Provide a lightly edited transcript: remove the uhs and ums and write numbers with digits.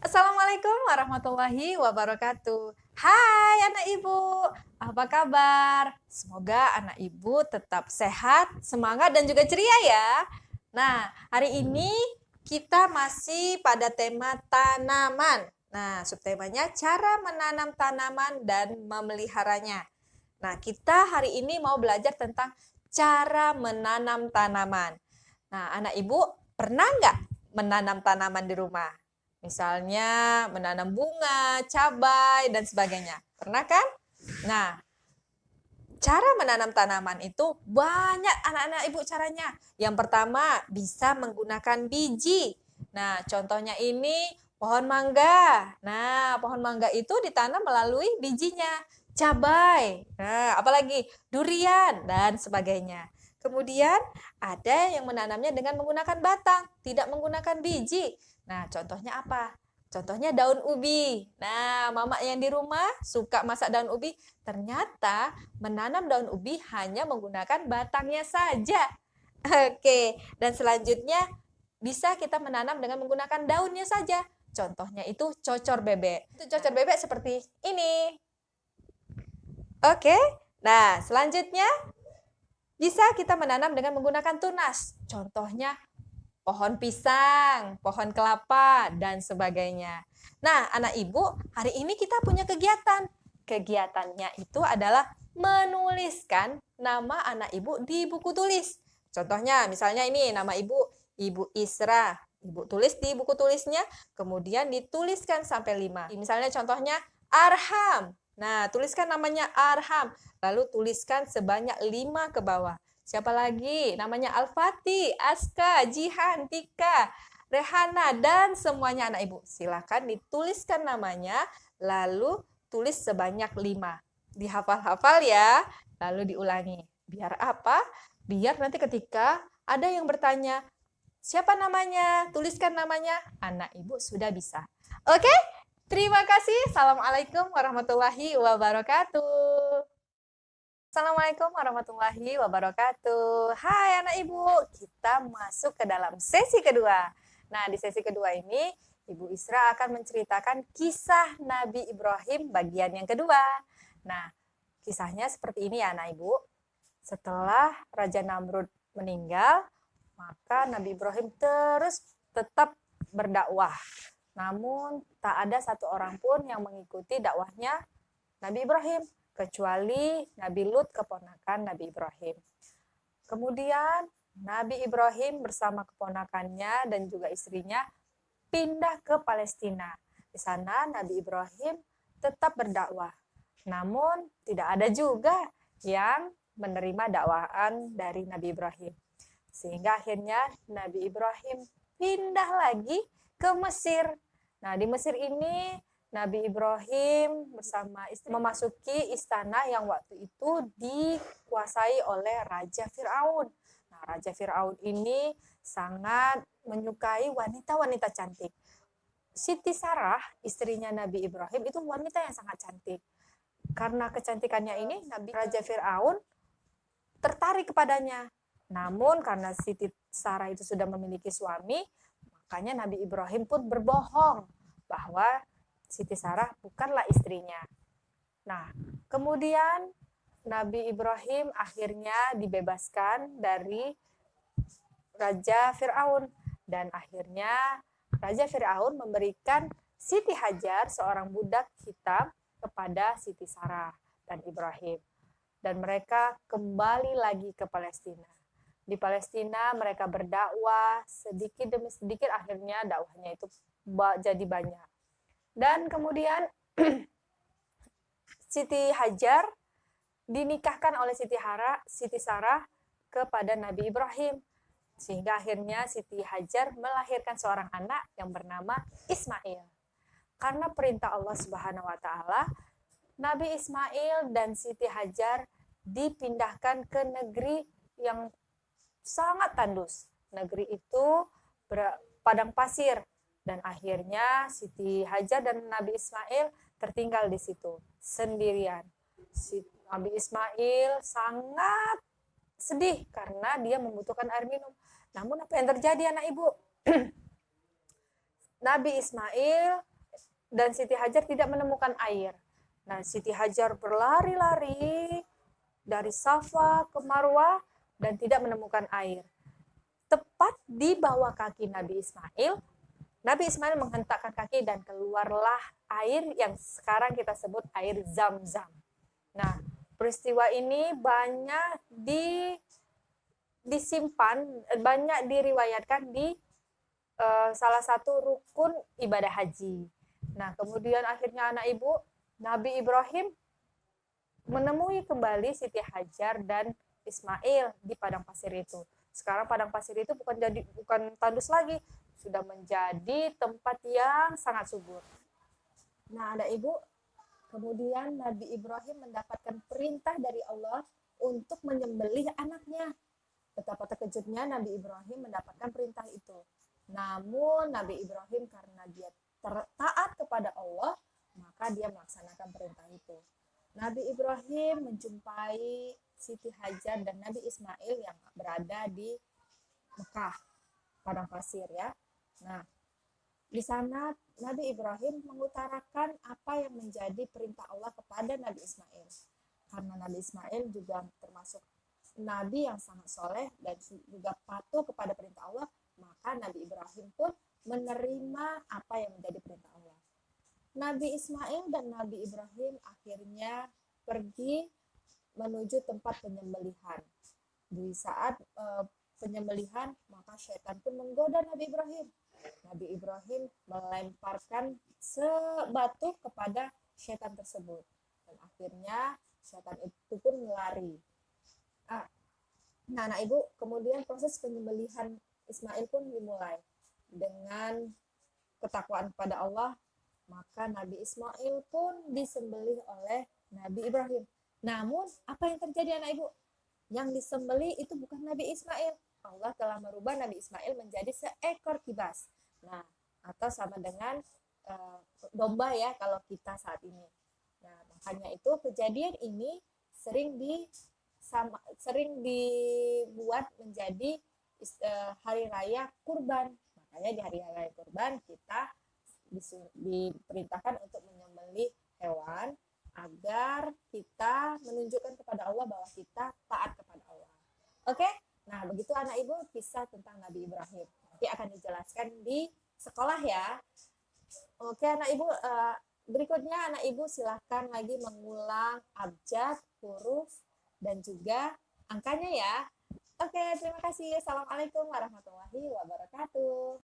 Assalamualaikum warahmatullahi wabarakatuh. Hai anak ibu, apa kabar? Semoga anak ibu tetap sehat, semangat dan juga ceria ya. Nah, hari ini kita masih pada tema tanaman. Nah, subtemanya cara menanam tanaman dan memeliharanya. Nah, kita hari ini mau belajar tentang cara menanam tanaman. Nah, anak ibu pernah nggak menanam tanaman di rumah? Misalnya menanam bunga, cabai, dan sebagainya. Pernah kan? Nah, cara menanam tanaman itu banyak anak-anak ibu caranya. Yang pertama, bisa menggunakan biji. Nah, contohnya ini pohon mangga. Nah, pohon mangga itu ditanam melalui bijinya. Cabai, nah, apalagi durian, dan sebagainya. Kemudian ada yang menanamnya dengan menggunakan batang, tidak menggunakan biji. Nah, contohnya apa? Contohnya daun ubi. Nah, mama yang di rumah suka masak daun ubi, ternyata menanam daun ubi hanya menggunakan batangnya saja. Oke, dan selanjutnya bisa kita menanam dengan menggunakan daunnya saja. Contohnya itu cocor bebek. Itu cocor bebek seperti ini. Oke, nah selanjutnya bisa kita menanam dengan menggunakan tunas. Contohnya pohon pisang, pohon kelapa, dan sebagainya. Nah, anak ibu, hari ini kita punya kegiatan. Kegiatannya itu adalah menuliskan nama anak ibu di buku tulis. Contohnya, misalnya ini nama ibu, Ibu Isra. Ibu tulis di buku tulisnya, kemudian dituliskan sampai 5. Misalnya contohnya Arham. Nah, tuliskan namanya Arham. Lalu tuliskan sebanyak 5 ke bawah. Siapa lagi? Namanya Al-Fatih, Aska, Jihan, Tika, Rehana, dan semuanya anak ibu. Silakan dituliskan namanya, lalu tulis sebanyak 5. Dihafal-hafal ya, lalu diulangi. Biar apa? Biar nanti ketika ada yang bertanya, siapa namanya? Tuliskan namanya, anak ibu sudah bisa. Oke? Terima kasih. Assalamualaikum warahmatullahi wabarakatuh. Assalamualaikum warahmatullahi wabarakatuh. Hai anak ibu, kita masuk ke dalam sesi kedua. Nah, di sesi kedua ini, Ibu Isra akan menceritakan kisah Nabi Ibrahim bagian yang kedua. Nah, kisahnya seperti ini ya anak ibu. Setelah Raja Namrud meninggal, maka Nabi Ibrahim terus tetap berdakwah. Namun, tak ada satu orang pun yang mengikuti dakwahnya Nabi Ibrahim, kecuali Nabi Lut, keponakan Nabi Ibrahim. Kemudian Nabi Ibrahim bersama keponakannya dan juga istrinya pindah ke Palestina. Di sana Nabi Ibrahim tetap berdakwah. Namun tidak ada juga yang menerima dakwaan dari Nabi Ibrahim. Sehingga akhirnya Nabi Ibrahim pindah lagi ke Mesir. Nah, di Mesir ini Nabi Ibrahim bersama istri memasuki istana yang waktu itu dikuasai oleh Raja Fir'aun. Nah, Raja Fir'aun ini sangat menyukai wanita-wanita cantik. Siti Sarah, istrinya Nabi Ibrahim, itu wanita yang sangat cantik. Karena kecantikannya ini, Raja Fir'aun tertarik kepadanya. Namun karena Siti Sarah itu sudah memiliki suami, makanya Nabi Ibrahim pun berbohong bahwa Siti Sarah bukanlah istrinya. Nah, kemudian Nabi Ibrahim akhirnya dibebaskan dari Raja Fir'aun. Dan akhirnya Raja Fir'aun memberikan Siti Hajar, seorang budak hitam, kepada Siti Sarah dan Ibrahim. Dan mereka kembali lagi ke Palestina. Di Palestina mereka berdakwah sedikit demi sedikit, akhirnya dakwahnya itu jadi banyak. Dan kemudian Siti Hajar dinikahkan oleh Siti Sarah kepada Nabi Ibrahim. Sehingga akhirnya Siti Hajar melahirkan seorang anak yang bernama Ismail. Karena perintah Allah Subhanahu wa taala, Nabi Ismail dan Siti Hajar dipindahkan ke negeri yang sangat tandus. Negeri itu padang pasir. Dan akhirnya Siti Hajar dan Nabi Ismail tertinggal di situ sendirian. Nabi Ismail sangat sedih karena dia membutuhkan air minum. Namun apa yang terjadi anak ibu? Nabi Ismail dan Siti Hajar tidak menemukan air. Nah, Siti Hajar berlari-lari dari Safa ke Marwah dan tidak menemukan air. Tepat di bawah kaki Nabi Ismail menghentakkan kaki dan keluarlah air yang sekarang kita sebut air Zam-Zam. Nah, peristiwa ini banyak disimpan, banyak diriwayatkan di salah satu rukun ibadah haji. Nah, kemudian akhirnya anak ibu, Nabi Ibrahim menemui kembali Siti Hajar dan Ismail di padang pasir itu. Sekarang padang pasir itu bukan tandus lagi, sudah menjadi tempat yang sangat subur. Nah, anak ibu, kemudian Nabi Ibrahim mendapatkan perintah dari Allah untuk menyembelih anaknya. Betapa terkejutnya Nabi Ibrahim mendapatkan perintah itu. Namun Nabi Ibrahim karena dia taat kepada Allah, maka dia melaksanakan perintah itu. Nabi Ibrahim menjumpai Siti Hajar dan Nabi Ismail yang berada di Mekah, padang pasir ya. Nah, di sana Nabi Ibrahim mengutarakan apa yang menjadi perintah Allah kepada Nabi Ismail. Karena Nabi Ismail juga termasuk Nabi yang sangat soleh dan juga patuh kepada perintah Allah, maka Nabi Ibrahim pun menerima apa yang menjadi perintah Allah. Nabi Ismail dan Nabi Ibrahim akhirnya pergi menuju tempat penyembelihan. Di saat penyembelihan, maka syaitan pun menggoda Nabi Ibrahim. Nabi Ibrahim melemparkan sebatu kepada syaitan tersebut. Dan akhirnya syaitan itu pun lari. Nah, anak ibu, kemudian proses penyembelihan Ismail pun dimulai. Dengan ketakwaan kepada Allah, maka Nabi Ismail pun disembelih oleh Nabi Ibrahim. Namun, apa yang terjadi anak ibu? Yang disembelih itu bukan Nabi Ismail. Allah telah merubah Nabi Ismail menjadi seekor kibas. Nah, atau sama dengan domba ya kalau kita saat ini. Nah, makanya itu kejadian ini sering dibuat menjadi hari raya kurban. Makanya di hari raya kurban kita diperintahkan untuk menyembelih hewan agar kita menunjukkan kepada Allah bahwa kita taat kepada Allah. Oke? Nah, begitu anak ibu kisah tentang Nabi Ibrahim. Nanti akan dijelaskan di sekolah ya. Oke, anak ibu, berikutnya anak ibu silakan lagi mengulang abjad, huruf, dan juga angkanya ya. Oke, terima kasih. Assalamualaikum warahmatullahi wabarakatuh.